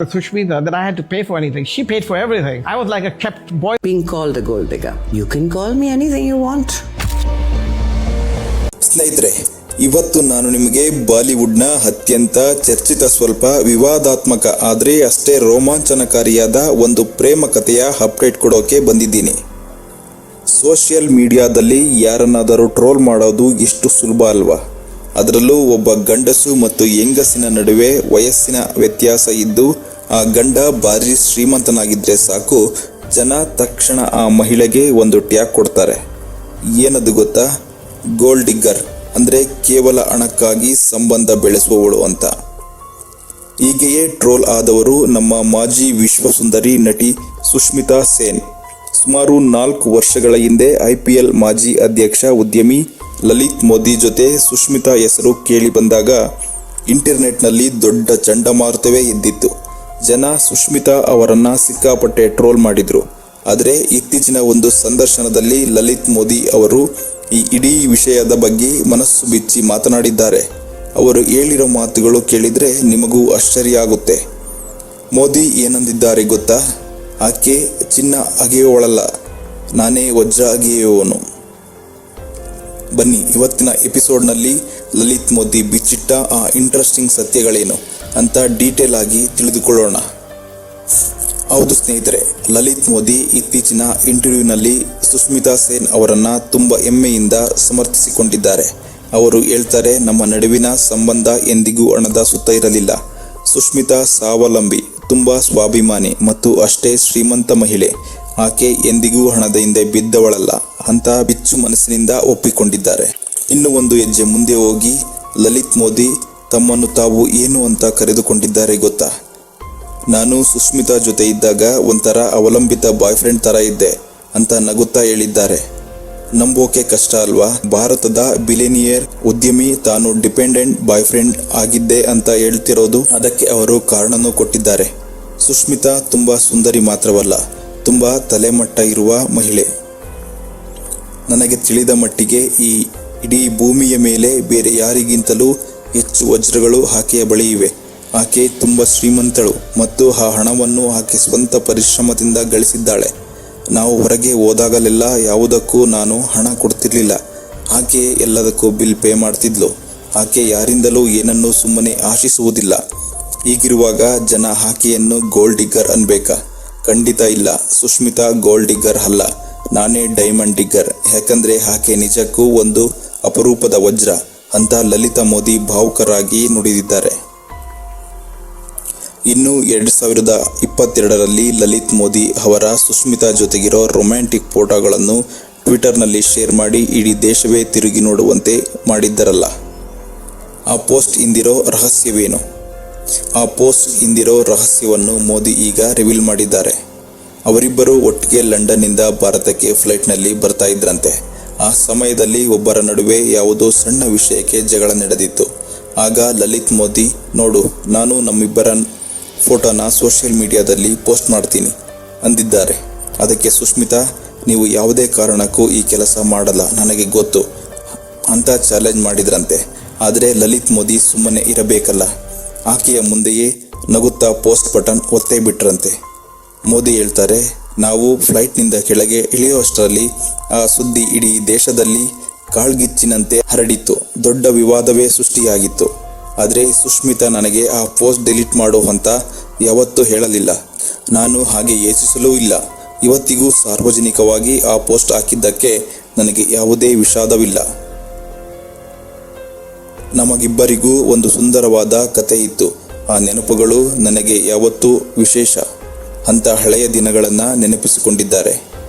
Sushmita that I had to pay for anything. She paid for everything. I was like a kept boy. Being called a gold digger. You can call me anything you want. ಸ್ನೇಹಿತರೆ, ಇವತ್ತು ನಾನು ನಿಮಗೆ ಬಾಲಿವುಡ್ನ ಅತ್ಯಂತ ಚರ್ಚಿತ ಸ್ವಲ್ಪ ವಿವಾದಾತ್ಮಕ ಆದರೆ ಅಷ್ಟೇ ರೋಮಾಂಚನಕಾರಿಯಾದ ಒಂದು ಪ್ರೇಮ ಕಥೆಯ ಅಪ್ಡೇಟ್ ಕೊಡೋಕೆ ಬಂದಿದ್ದೀನಿ. ಸೋಷಿಯಲ್ ಮೀಡಿಯಾದಲ್ಲಿ ಯಾರನ್ನಾದರೂ ಟ್ರೋಲ್ ಮಾಡೋದು ಎಷ್ಟು ಸುಲಭ ಅಲ್ವಾ? ಅದರಲ್ಲೂ ಒಬ್ಬ ಗಂಡಸು ಮತ್ತು ಹೆಂಗಸಿನ ನಡುವೆ ವಯಸ್ಸಿನ ವ್ಯತ್ಯಾಸ ಇದ್ದು ಆ ಗಂಡ ಭಾರಿ ಶ್ರೀಮಂತನಾಗಿದ್ದರೆ ಸಾಕು, ಜನ ತಕ್ಷಣ ಆ ಮಹಿಳೆಗೆ ಒಂದು ಟ್ಯಾಗ್ ಕೊಡ್ತಾರೆ. ಏನದು ಗೊತ್ತಾ? ಗೋಲ್ಡ್ ಡಿಗ್ಗರ್, ಅಂದರೆ ಕೇವಲ ಹಣಕ್ಕಾಗಿ ಸಂಬಂಧ ಬೆಳೆಸುವವಳು ಅಂತ. ಹೀಗೆಯೇ ಟ್ರೋಲ್ ಆದವರು ನಮ್ಮ ಮಾಜಿ ವಿಶ್ವಸುಂದರಿ ನಟಿ ಸುಷ್ಮಿತಾ ಸೇನ್. ಸುಮಾರು 4 ವರ್ಷಗಳ ಹಿಂದೆ IPL ಮಾಜಿ ಅಧ್ಯಕ್ಷ ಉದ್ಯಮಿ ಲಲಿತ್ ಮೋದಿ ಜೊತೆ ಸುಷ್ಮಿತಾ ಹೆಸರು ಕೇಳಿ ಬಂದಾಗ ಇಂಟರ್ನೆಟ್ನಲ್ಲಿ ದೊಡ್ಡ ಚಂಡಮಾರುತವೇ ಎದ್ದಿತ್ತು. ಜನ ಸುಷ್ಮಿತಾ ಅವರನ್ನು ಸಿಕ್ಕಾಪಟ್ಟೆ ಟ್ರೋಲ್ ಮಾಡಿದರು. ಆದರೆ ಇತ್ತೀಚಿನ ಒಂದು ಸಂದರ್ಶನದಲ್ಲಿ ಲಲಿತ್ ಮೋದಿ ಅವರು ಈ ಇಡೀ ವಿಷಯದ ಬಗ್ಗೆ ಮನಸ್ಸು ಬಿಚ್ಚಿ ಮಾತನಾಡಿದ್ದಾರೆ. ಅವರು ಹೇಳಿರೋ ಮಾತುಗಳು ಕೇಳಿದರೆ ನಿಮಗೂ ಆಶ್ಚರ್ಯ ಆಗುತ್ತೆ. ಮೋದಿ ಏನಂದಿದ್ದಾರೆ ಗೊತ್ತಾ? ಆಕೆ ಚಿನ್ನ ಅಗೆಯುವವಳಲ್ಲ, ನಾನೇ ವಜ್ರ ಅಗೆಯುವವನು. ಬನ್ನಿ ಇವತ್ತಿನ ಎಪಿಸೋಡ್ನಲ್ಲಿ ಲಲಿತ್ ಮೋದಿ ಬಿಚ್ಚಿಟ್ಟ ಆ ಇಂಟ್ರೆಸ್ಟಿಂಗ್ ಸತ್ಯಗಳೇನು ಅಂತ ಡೀಟೇಲ್ ಆಗಿ ತಿಳಿದುಕೊಳ್ಳೋಣ. ಹೌದು ಸ್ನೇಹಿತರೆ, ಲಲಿತ್ ಮೋದಿ ಇತ್ತೀಚಿನ ಇಂಟರ್ವ್ಯೂನಲ್ಲಿ ಸುಷ್ಮಿತಾ ಸೇನ್ ಅವರನ್ನು ತುಂಬ ಹೆಮ್ಮೆಯಿಂದ ಸಮರ್ಥಿಸಿಕೊಂಡಿದ್ದಾರೆ. ಅವರು ಹೇಳ್ತಾರೆ, ನಮ್ಮ ನಡುವಿನ ಸಂಬಂಧ ಎಂದಿಗೂ ಹಣದ ಸುತ್ತ ಇರಲಿಲ್ಲ. ಸುಷ್ಮಿತಾ ಸ್ವಾವಲಂಬಿ, ತುಂಬ ಸ್ವಾಭಿಮಾನಿ ಮತ್ತು ಅಷ್ಟೇ ಶ್ರೀಮಂತ ಮಹಿಳೆ. ಆಕೆ ಎಂದಿಗೂ ಹಣದ ಹಿಂದೆ ಬಿದ್ದವಳಲ್ಲ ಅಂತ ಬಿಚ್ಚು ಮನಸ್ಸಿನಿಂದ ಒಪ್ಪಿಕೊಂಡಿದ್ದಾರೆ. ಇನ್ನು ಒಂದು ಹೆಜ್ಜೆ ಮುಂದೆ ಹೋಗಿ ಲಲಿತ್ ಮೋದಿ ತಮ್ಮನ್ನು ತಾವು ಏನು ಅಂತ ಕರೆದುಕೊಂಡಿದ್ದಾರೆ ಗೊತ್ತಾ? ನಾನು ಸುಷ್ಮಿತಾ ಜೊತೆ ಇದ್ದಾಗ ಒಂಥರ ಅವಲಂಬಿತ ಬಾಯ್ ಫ್ರೆಂಡ್ ಥರ ಇದ್ದೆ ಅಂತ ನಗುತ್ತಾ ಹೇಳಿದ್ದಾರೆ. ನಂಬೋಕೆ ಕಷ್ಟ ಅಲ್ವಾ? ಭಾರತದ ಬಿಲಿಯನಿಯರ್ ಉದ್ಯಮಿ ತಾನು ಡಿಪೆಂಡೆಂಟ್ ಬಾಯ್ ಫ್ರೆಂಡ್ ಆಗಿದ್ದೆ ಅಂತ ಹೇಳ್ತಿರೋದು. ಅದಕ್ಕೆ ಅವರು ಕಾರಣನೂ ಕೊಟ್ಟಿದ್ದಾರೆ. ಸುಷ್ಮಿತಾ ತುಂಬ ಸುಂದರಿ ಮಾತ್ರವಲ್ಲ, ತುಂಬ ತಲೆಮಟ್ಟ ಇರುವ ಮಹಿಳೆ. ನನಗೆ ತಿಳಿದ ಮಟ್ಟಿಗೆ ಈ ಇಡೀ ಭೂಮಿಯ ಮೇಲೆ ಬೇರೆ ಯಾರಿಗಿಂತಲೂ ಹೆಚ್ಚು ವಜ್ರಗಳು ಆಕೆಯ ಬಳಿ ಇವೆ. ಆಕೆ ತುಂಬ ಶ್ರೀಮಂತಳು ಮತ್ತು ಆ ಹಣವನ್ನು ಆಕೆ ಸ್ವಂತ ಪರಿಶ್ರಮದಿಂದ ಗಳಿಸಿದ್ದಾಳೆ. ನಾವು ಹೊರಗೆ ಹೋದಾಗಲೆಲ್ಲ ಯಾವುದಕ್ಕೂ ನಾನು ಹಣ ಕೊಡ್ತಿರ್ಲಿಲ್ಲ. ಆಕೆ ಎಲ್ಲದಕ್ಕೂ ಬಿಲ್ ಪೇ ಮಾಡ್ತಿದ್ಲು. ಆಕೆ ಯಾರಿಂದಲೂ ಏನನ್ನೂ ಸುಮ್ಮನೆ ಆಶಿಸುವುದಿಲ್ಲ. ಹೀಗಿರುವಾಗ ಜನ ಆಕೆಯನ್ನು ಗೋಲ್ಡ್ ಡಿಗ್ಗರ್ ಅನ್ಬೇಕಾ? ಖಂಡಿತ ಇಲ್ಲ. ಸುಷ್ಮಿತಾ ಗೋಲ್ಡ್ ಡಿಗ್ಗರ್ ಅಲ್ಲ, ನಾನೇ ಡೈಮಂಡ್ ಡಿಗ್ಗರ್. ಯಾಕಂದರೆ ಆಕೆ ನಿಜಕ್ಕೂ ಒಂದು ಅಪರೂಪದ ವಜ್ರ ಅಂತ ಲಲಿತಾ ಮೋದಿ ಭಾವುಕರಾಗಿ ನುಡಿದಿದ್ದಾರೆ. ಇನ್ನು 2022ರಲ್ಲಿ ಲಲಿತ್ ಮೋದಿ ಅವರ ಸುಷ್ಮಿತಾ ಜೊತೆಗಿರೋ ರೊಮ್ಯಾಂಟಿಕ್ ಫೋಟೋಗಳನ್ನು ಟ್ವಿಟರ್ನಲ್ಲಿ ಶೇರ್ ಮಾಡಿ ಇಡೀ ದೇಶವೇ ತಿರುಗಿ ನೋಡುವಂತೆ ಮಾಡಿದ್ದರಲ್ಲ. ಆ ಪೋಸ್ಟ್ ಹಿಂದಿರೋ ರಹಸ್ಯವೇನು? ಆ ಪೋಸ್ಟ್ ಹಿಂದಿರೋ ರಹಸ್ಯವನ್ನು ಮೋದಿ ಈಗ ರಿವೀಲ್ ಮಾಡಿದ್ದಾರೆ. ಅವರಿಬ್ಬರು ಒಟ್ಟಿಗೆ ಲಂಡನ್ನಿಂದ ಭಾರತಕ್ಕೆ ಫ್ಲೈಟ್ನಲ್ಲಿ ಬರ್ತಾ ಇದ್ರಂತೆ. ಆ ಸಮಯದಲ್ಲಿ ಒಬ್ಬರ ನಡುವೆ ಯಾವುದೋ ಸಣ್ಣ ವಿಷಯಕ್ಕೆ ಜಗಳ ನಡೆದಿತ್ತು. ಆಗ ಲಲಿತ್ ಮೋದಿ, ನೋಡು, ನಾನು ನಮ್ಮಿಬ್ಬರ ಫೋಟೋನ ಸೋಷಿಯಲ್ ಮೀಡಿಯಾದಲ್ಲಿ ಪೋಸ್ಟ್ ಮಾಡ್ತೀನಿ ಅಂದಿದ್ದಾರೆ. ಅದಕ್ಕೆ ಸುಷ್ಮಿತಾ, ನೀವು ಯಾವುದೇ ಕಾರಣಕ್ಕೂ ಈ ಕೆಲಸ ಮಾಡಲ್ಲ, ನನಗೆ ಗೊತ್ತು ಅಂತ ಚಾಲೆಂಜ್ ಮಾಡಿದ್ರಂತೆ. ಆದರೆ ಲಲಿತ್ ಮೋದಿ ಸುಮ್ಮನೆ ಇರಬೇಕಲ್ಲ, ಆಕೆಯ ಮುಂದೆಯೇ ನಗುತ್ತಾ ಪೋಸ್ಟ್ ಬಟನ್ ಒತ್ತೇ ಬಿಟ್ರಂತೆ. ಮೋದಿ ಹೇಳ್ತಾರೆ, ನಾವು ಫ್ಲೈಟ್ನಿಂದ ಕೆಳಗೆ ಇಳಿಯುವಷ್ಟರಲ್ಲಿ ಆ ಸುದ್ದಿ ಇಡೀ ದೇಶದಲ್ಲಿ ಕಾಳ್ಗಿಚ್ಚಿನಂತೆ ಹರಡಿತ್ತು. ದೊಡ್ಡ ವಿವಾದವೇ ಸೃಷ್ಟಿಯಾಗಿತ್ತು. ಆದರೆ ಸುಷ್ಮಿತಾ ನನಗೆ ಆ ಪೋಸ್ಟ್ ಡಿಲೀಟ್ ಮಾಡು ಅಂತ ಯಾವತ್ತೂ ಹೇಳಲಿಲ್ಲ. ನಾನು ಹಾಗೆ ಯೋಚಿಸಲೂ ಇಲ್ಲ. ಇವತ್ತಿಗೂ ಸಾರ್ವಜನಿಕವಾಗಿ ಆ ಪೋಸ್ಟ್ ಹಾಕಿದ್ದಕ್ಕೆ ನನಗೆ ಯಾವುದೇ ವಿಷಾದವಿಲ್ಲ. ನಮಗಿಬ್ಬರಿಗೂ ಒಂದು ಸುಂದರವಾದ ಕತೆ ಇತ್ತು. ಆ ನೆನಪುಗಳು ನನಗೆ ಯಾವತ್ತೂ ವಿಶೇಷ ಅಂತ ಹಳೆಯ ದಿನಗಳನ್ನು ನೆನಪಿಸಿಕೊಂಡಿದ್ದಾರೆ.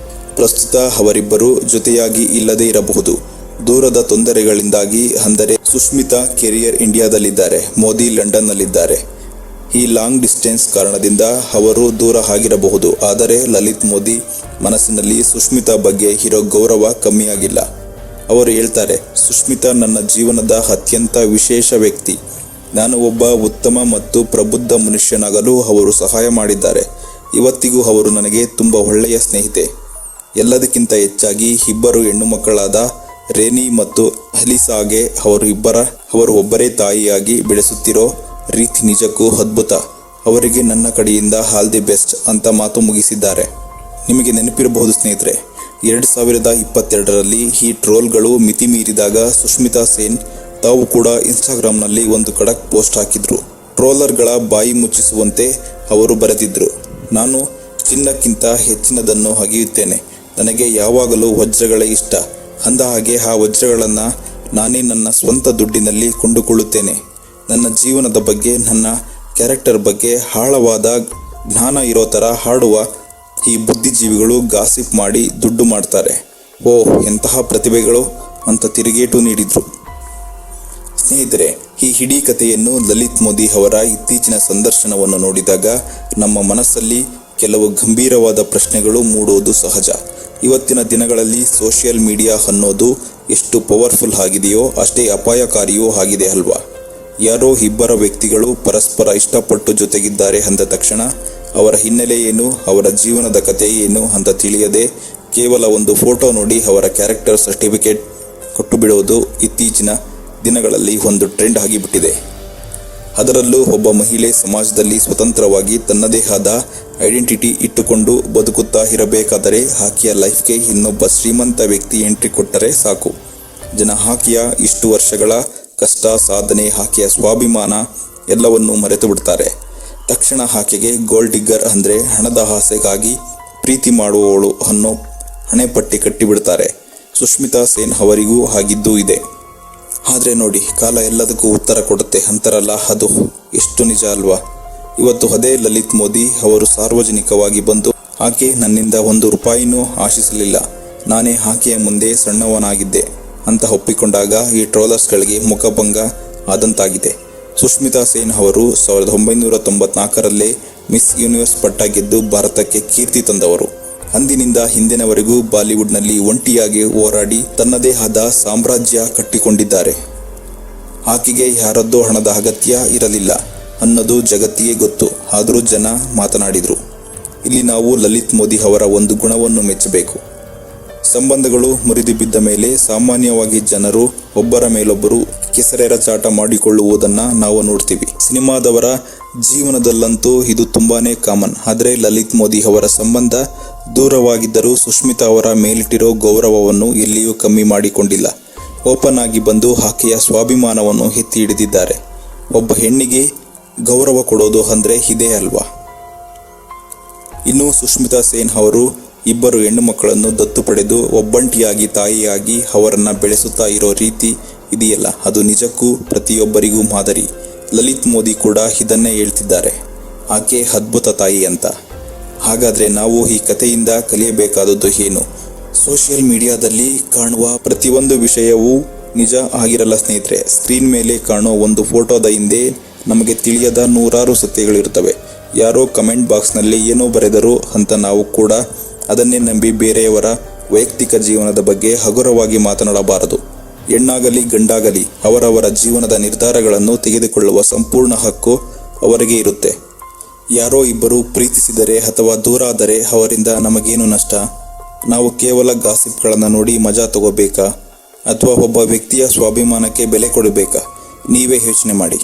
ಪ್ರಸ್ತುತ ಅವರಿಬ್ಬರು ಜೊತೆಯಾಗಿ ಇಲ್ಲದೇ ಇರಬಹುದು, ದೂರದ ತೊಂದರೆಗಳಿಂದಾಗಿ. ಅಂದರೆ ಸುಷ್ಮಿತಾ ಕೆರಿಯರ್ ಇಂಡಿಯಾದಲ್ಲಿದ್ದಾರೆ, ಮೋದಿ ಲಂಡನ್ನಲ್ಲಿದ್ದಾರೆ. ಈ ಲಾಂಗ್ ಡಿಸ್ಟೆನ್ಸ್ ಕಾರಣದಿಂದ ಅವರು ದೂರ ಆಗಿರಬಹುದು. ಆದರೆ ಲಲಿತ್ ಮೋದಿ ಮನಸ್ಸಿನಲ್ಲಿ ಸುಷ್ಮಿತಾ ಬಗ್ಗೆ ಇರೋ ಗೌರವ ಕಮ್ಮಿಯಾಗಿಲ್ಲ. ಅವರು ಹೇಳ್ತಾರೆ, ಸುಷ್ಮಿತಾ ನನ್ನ ಜೀವನದ ಅತ್ಯಂತ ವಿಶೇಷ ವ್ಯಕ್ತಿ. ನಾನು ಒಬ್ಬ ಉತ್ತಮ ಮತ್ತು ಪ್ರಬುದ್ಧ ಮನುಷ್ಯನಾಗಲು ಅವರು ಸಹಾಯ ಮಾಡಿದ್ದಾರೆ. ಇವತ್ತಿಗೂ ಅವರು ನನಗೆ ತುಂಬ ಒಳ್ಳೆಯ ಸ್ನೇಹಿತೆ. ಎಲ್ಲದಕ್ಕಿಂತ ಹೆಚ್ಚಾಗಿ ಇಬ್ಬರು ಹೆಣ್ಣು ಮಕ್ಕಳಾದ ರೇನಿ ಮತ್ತು ಅಲಿಸಾಗೆ ಅವರು ಒಬ್ಬರೇ ತಾಯಿಯಾಗಿ ಬೆಳೆಸುತ್ತಿರೋ ರೀತಿ ನಿಜಕ್ಕೂ ಅದ್ಭುತ ಅವರಿಗೆ ನನ್ನ ಕಡೆಯಿಂದ ಆಲ್ ದಿ ಬೆಸ್ಟ್ ಅಂತ ಮಾತು ಮುಗಿಸಿದ್ದಾರೆ. ನಿಮಗೆ ನೆನಪಿರಬಹುದು ಸ್ನೇಹಿತರೆ, 2022ರಲ್ಲಿ ಈ ಟ್ರೋಲ್ಗಳು ಮಿತಿ ಮೀರಿದಾಗ ಸುಷ್ಮಿತಾ ಸೇನ್ ತಾವು ಕೂಡ ಇನ್ಸ್ಟಾಗ್ರಾಮ್ನಲ್ಲಿ ಒಂದು ಖಡಕ್ ಪೋಸ್ಟ್ ಹಾಕಿದ್ರು. ಟ್ರೋಲರ್ಗಳ ಬಾಯಿ ಮುಚ್ಚಿಸುವಂತೆ ಅವರು ಬರೆದಿದ್ರು, ನಾನು ಚಿನ್ನಕ್ಕಿಂತ ಹೆಚ್ಚಿನದನ್ನು ಅಗೆಯುತ್ತೇನೆ. ನನಗೆ ಯಾವಾಗಲೂ ವಜ್ರಗಳೇ ಇಷ್ಟ. ಅಂದ ಹಾಗೆ ಆ ವಜ್ರಗಳನ್ನು ನಾನೇ ನನ್ನ ಸ್ವಂತ ದುಡ್ಡಿನಲ್ಲಿ ಕೊಂಡುಕೊಳ್ಳುತ್ತೇನೆ. ನನ್ನ ಜೀವನದ ಬಗ್ಗೆ, ನನ್ನ ಕ್ಯಾರೆಕ್ಟರ್ ಬಗ್ಗೆ ಆಳವಾದ ಜ್ಞಾನ ಇರೋ ಥರ ಹಾಡುವ ಈ ಬುದ್ಧಿಜೀವಿಗಳು ಗಾಸಿಪ್ ಮಾಡಿ ದುಡ್ಡು ಮಾಡ್ತಾರೆ. ಓಹ್, ಎಂತಹ ಪ್ರತಿಭೆಗಳು ಅಂತ ತಿರುಗೇಟು ನೀಡಿದ್ರು. ಸ್ನೇಹಿತರೆ, ಈ ಇಡೀ ಕಥೆಯನ್ನು ಲಲಿತ್ ಮೋದಿ ಅವರ ಇತ್ತೀಚಿನ ಸಂದರ್ಶನವನ್ನು ನೋಡಿದಾಗ ನಮ್ಮ ಮನಸ್ಸಲ್ಲಿ ಕೆಲವು ಗಂಭೀರವಾದ ಪ್ರಶ್ನೆಗಳು ಮೂಡುವುದು ಸಹಜ. ಇವತ್ತಿನ ದಿನಗಳಲ್ಲಿ ಸೋಷಿಯಲ್ ಮೀಡಿಯಾ ಅನ್ನೋದು ಎಷ್ಟು ಪವರ್ಫುಲ್ ಆಗಿದೆಯೋ ಅಷ್ಟೇ ಅಪಾಯಕಾರಿಯೂ ಆಗಿದೆ ಅಲ್ವಾ? ಯಾರೋ ಇಬ್ಬರ ವ್ಯಕ್ತಿಗಳು ಪರಸ್ಪರ ಇಷ್ಟಪಟ್ಟು ಜೊತೆಗಿದ್ದಾರೆ ಅಂದ ತಕ್ಷಣ ಅವರ ಹಿನ್ನೆಲೆ ಏನು, ಅವರ ಜೀವನದ ಕಥೆ ಏನು ಅಂತ ತಿಳಿಯದೆ ಕೇವಲ ಒಂದು ಫೋಟೋ ನೋಡಿ ಅವರ ಕ್ಯಾರೆಕ್ಟರ್ ಸರ್ಟಿಫಿಕೇಟ್ ಕೊಟ್ಟು ಬಿಡುವುದು ಇತ್ತೀಚಿನ ದಿನಗಳಲ್ಲಿ ಒಂದು ಟ್ರೆಂಡ್ ಆಗಿಬಿಟ್ಟಿದೆ. ಅದರಲ್ಲೂ ಒಬ್ಬ ಮಹಿಳೆ ಸಮಾಜದಲ್ಲಿ ಸ್ವತಂತ್ರವಾಗಿ ತನ್ನದೇ ಆದ ಐಡೆಂಟಿಟಿ ಇಟ್ಟುಕೊಂಡು ಬದುಕುತ್ತಾ ಇರಬೇಕಾದರೆ ಆಕೆಯ ಲೈಫ್ಗೆ ಇನ್ನೊಬ್ಬ ಶ್ರೀಮಂತ ವ್ಯಕ್ತಿ ಎಂಟ್ರಿ ಕೊಟ್ಟರೆ ಸಾಕು. ಜನ ಆಕೆಯ ಇಷ್ಟು ವರ್ಷಗಳ ಕಷ್ಟ, ಸಾಧನೆ, ಆಕೆಯ ಸ್ವಾಭಿಮಾನ ಎಲ್ಲವನ್ನೂ ಮರೆತು ಬಿಡ್ತಾರೆ. ತಕ್ಷಣ ಆಕೆಗೆ ಗೋಲ್ಡ್ ಡಿಗ್ಗರ್ ಅಂದರೆ ಹಣದ ಆಸೆಗಾಗಿ ಪ್ರೀತಿ ಮಾಡುವವಳು ಅನ್ನೋ ಹಣೆಪಟ್ಟಿ ಕಟ್ಟಿಬಿಡ್ತಾರೆ. ಸುಷ್ಮಿತಾ ಸೇನ್ ಅವರಿಗೂ ಆಗಿದ್ದೂ ಇದೆ. ಆದರೆ ನೋಡಿ, ಕಾಲ ಎಲ್ಲದಕ್ಕೂ ಉತ್ತರ ಕೊಡುತ್ತೆ ಅಂತಾರಲ್ಲ, ಅದು ಎಷ್ಟು ನಿಜ ಅಲ್ವಾ? ಇವತ್ತು ಅದೇ ಲಲಿತ್ ಮೋದಿ ಅವರು ಸಾರ್ವಜನಿಕವಾಗಿ ಬಂದು, ಆಕೆ ನನ್ನಿಂದ 1 ರೂಪಾಯಿನೂ ಆಶಿಸಲಿಲ್ಲ, ನಾನೇ ಆಕೆಯ ಮುಂದೆ ಸಣ್ಣವನಾಗಿದ್ದೆ ಅಂತ ಒಪ್ಪಿಕೊಂಡಾಗ ಈ ಟ್ರೋಲರ್ಸ್ಗಳಿಗೆ ಮುಖಭಂಗ ಆದಂತಾಗಿದೆ. ಸುಷ್ಮಿತಾ ಸೇನ್ ಅವರು 1994ರಲ್ಲೇ ಮಿಸ್ ಯೂನಿವರ್ಸ್ ಪಟ್ಟ ಗೆದ್ದು ಭಾರತಕ್ಕೆ ಕೀರ್ತಿ ತಂದವರು. ಅಂದಿನಿಂದ ಹಿಂದಿನವರೆಗೂ ಬಾಲಿವುಡ್ನಲ್ಲಿ ಒಂಟಿಯಾಗಿ ಹೋರಾಡಿ ತನ್ನದೇ ಆದ ಸಾಮ್ರಾಜ್ಯ ಕಟ್ಟಿಕೊಂಡಿದ್ದಾರೆ. ಆಕೆಗೆ ಯಾರದ್ದೋ ಹಣದ ಅಗತ್ಯ ಇರಲಿಲ್ಲ ಅನ್ನೋದು ಜಗತ್ತಿಗೆ ಗೊತ್ತು. ಆದರೂ ಜನ ಮಾತನಾಡಿದರು. ಇಲ್ಲಿ ನಾವು ಲಲಿತ್ ಮೋದಿ ಅವರ ಒಂದು ಗುಣವನ್ನು ಮೆಚ್ಚಬೇಕು. ಸಂಬಂಧಗಳು ಮುರಿದು ಬಿದ್ದ ಮೇಲೆ ಸಾಮಾನ್ಯವಾಗಿ ಜನರು ಒಬ್ಬರ ಮೇಲೊಬ್ಬರು ಕೆಸರೆರಚಾಟ ಮಾಡಿಕೊಳ್ಳುವುದನ್ನು ನಾವು ನೋಡ್ತೀವಿ. ಸಿನಿಮಾದವರ ಜೀವನದಲ್ಲಂತೂ ಇದು ತುಂಬಾನೇ ಕಾಮನ್. ಆದರೆ ಲಲಿತ್ ಮೋದಿ ಅವರ ಸಂಬಂಧ ದೂರವಾಗಿದ್ದರೂ ಸುಷ್ಮಿತಾ ಅವರ ಮೇಲಿಟ್ಟಿರೋ ಗೌರವವನ್ನು ಎಲ್ಲಿಯೂ ಕಮ್ಮಿ ಮಾಡಿಕೊಂಡಿಲ್ಲ. ಓಪನ್ ಆಗಿ ಬಂದು ಆಕೆಯ ಸ್ವಾಭಿಮಾನವನ್ನು ಎತ್ತಿ ಹಿಡಿದಿದ್ದಾರೆ. ಒಬ್ಬ ಹೆಣ್ಣಿಗೆ ಗೌರವ ಕೊಡೋದು ಅಂದರೆ ಇದೇ ಅಲ್ವಾ? ಇನ್ನು ಸುಷ್ಮಿತಾ ಸೇನ್ ಅವರು ಇಬ್ಬರು ಹೆಣ್ಣು ಮಕ್ಕಳನ್ನು ದತ್ತು ಪಡೆದು ಒಬ್ಬಂಟಿಯಾಗಿ ತಾಯಿಯಾಗಿ ಅವರನ್ನು ಬೆಳೆಸುತ್ತಾ ಇರೋ ರೀತಿ ಇದೆಯಲ್ಲ, ಅದು ನಿಜಕ್ಕೂ ಪ್ರತಿಯೊಬ್ಬರಿಗೂ ಮಾದರಿ. ಲಲಿತ್ ಮೋದಿ ಕೂಡ ಇದನ್ನೇ ಹೇಳ್ತಿದ್ದಾರೆ, ಆಕೆ ಅದ್ಭುತ ತಾಯಿ ಅಂತ. ಹಾಗಾದರೆ ನಾವು ಈ ಕಥೆಯಿಂದ ಕಲಿಯಬೇಕಾದದ್ದು ಏನು? ಸೋಷಿಯಲ್ ಮೀಡಿಯಾದಲ್ಲಿ ಕಾಣುವ ಪ್ರತಿಯೊಂದು ವಿಷಯವೂ ನಿಜ ಆಗಿರಲ್ಲ ಸ್ನೇಹಿತರೆ. ಸ್ಕ್ರೀನ್ ಮೇಲೆ ಕಾಣೋ ಒಂದು ಫೋಟೋದ ಹಿಂದೆ ನಮಗೆ ತಿಳಿಯದ ನೂರಾರು ಸತ್ಯಗಳಿರ್ತವೆ. ಯಾರೋ ಕಮೆಂಟ್ ಬಾಕ್ಸ್ನಲ್ಲಿ ಏನೋ ಬರೆದರು ಅಂತ ನಾವು ಕೂಡ ಅದನ್ನೇ ನಂಬಿ ಬೇರೆಯವರ ವೈಯಕ್ತಿಕ ಜೀವನದ ಬಗ್ಗೆ ಹಗುರವಾಗಿ ಮಾತನಾಡಬಾರದು. ಹೆಣ್ಣಾಗಲಿ ಗಂಡಾಗಲಿ ಅವರವರ ಜೀವನದ ನಿರ್ಧಾರಗಳನ್ನು ತೆಗೆದುಕೊಳ್ಳುವ ಸಂಪೂರ್ಣ ಹಕ್ಕು ಅವರಿಗೆ ಇರುತ್ತೆ. ಯಾರೋ ಇಬ್ಬರು ಪ್ರೀತಿಸಿದರೆ ಅಥವಾ ದೂರ ಆದರೆ ಅವರಿಂದ ನಮಗೇನು ನಷ್ಟ? ನಾವು ಕೇವಲ ಗಾಸಿಪ್ಗಳನ್ನು ನೋಡಿ ಮಜಾ ತಗೋಬೇಕಾ ಅಥವಾ ಒಬ್ಬ ವ್ಯಕ್ತಿಯ ಸ್ವಾಭಿಮಾನಕ್ಕೆ ಬೆಲೆ ಕೊಡಬೇಕಾ? ನೀವೇ ಯೋಚನೆ ಮಾಡಿ.